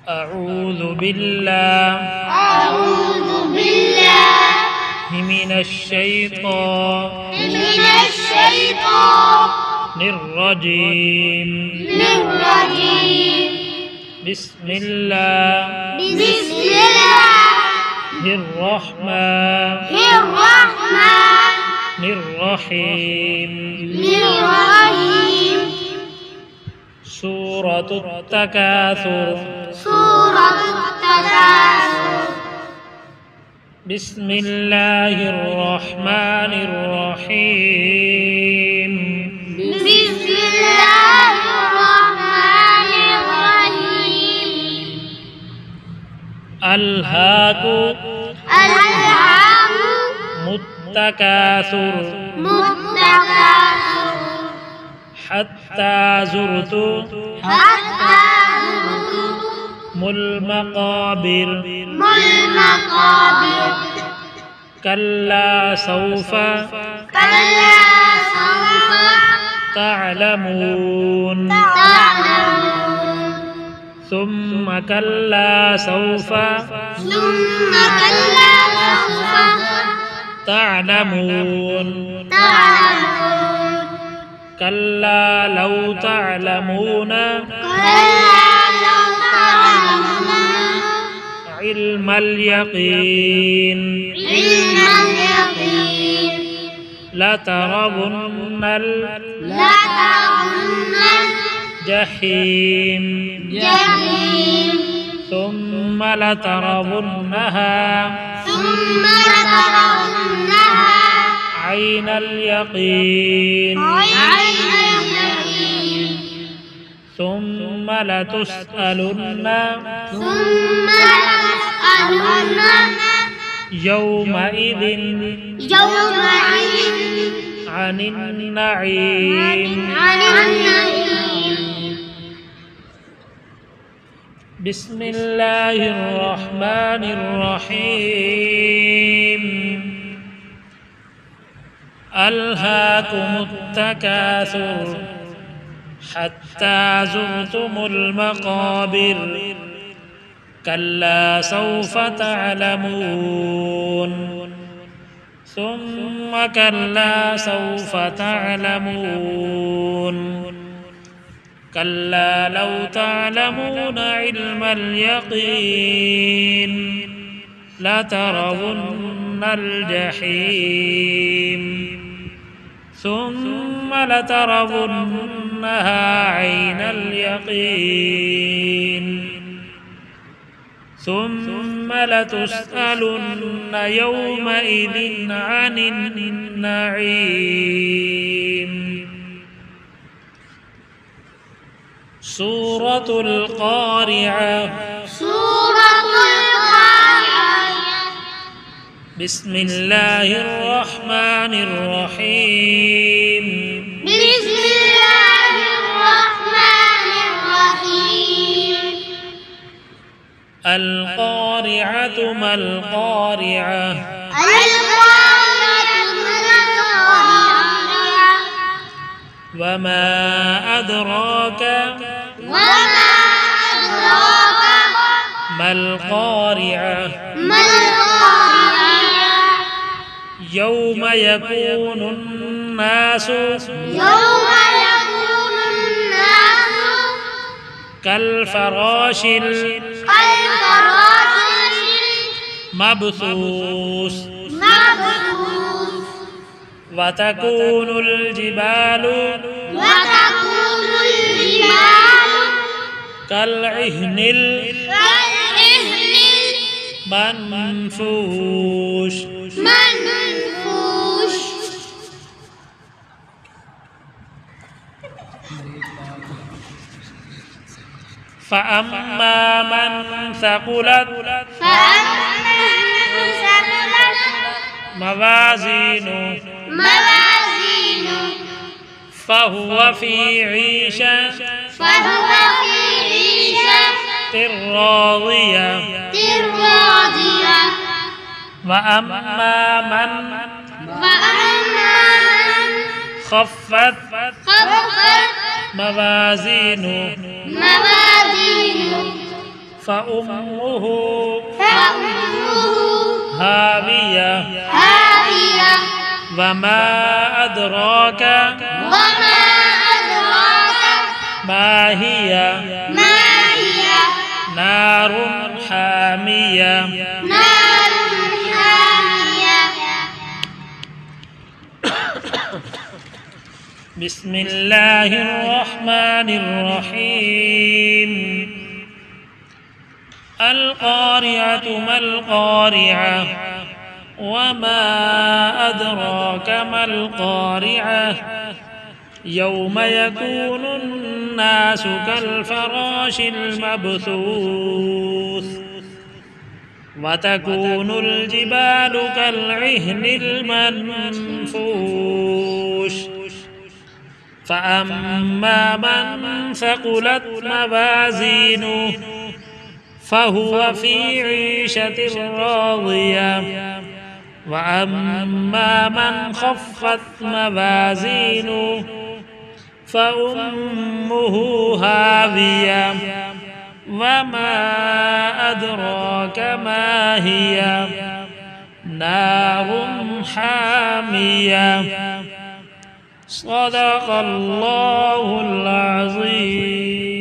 أعوذ بالله من الشيطان الرجيم. بسم الله الرحمن الرحيم. سورة التكاثر. بسم الله الرحمن الرحيم. ألهاكم التكاثر حتى زرتم المقابر. كلا سوف تعلمون. ثم كلا سوف تعلمون. كلا لو تعلمون علم اليقين لترون الجحيم ثم لترونها عين اليقين ثم لتسألن يومئذ عن النعيم. بسم الله الرحمن الرحيم. ألهاكم التكاثر حتى زرتم المقابر. كلا سوف تعلمون. ثم كلا سوف تعلمون. كلا لو تعلمون علم اليقين لترون الجحيم ثم لترونها عين اليقين ثم لتسألن يومئذ عن النعيم. سورة القارعة. بسم الله الرحمن الرحيم. القارعة ما القارعة. وما أدراك ما القارعة. يوم يكون الناس كالفراش المبثوث. وتكون الجبال كالعهن المنفوش. فأما من ثقلت موازينه فهو في عيشة راضية. وأما من خفت موازينه فأمه هاوية وما أدراك ما هي نار حامية بسم الله الرحمن الرحيم القارعة ما القارعة وما أدراك ما القارعة يوم يكون الناس كالفراش المبثوث وتكون الجبال كالعهن المنفوش فأما من ثقلت موازينه فهو في عيشة راضية وأما من خفت موازينه فأمه هاوية وما أدراك ما هي نار حامية صدق الله العظيم.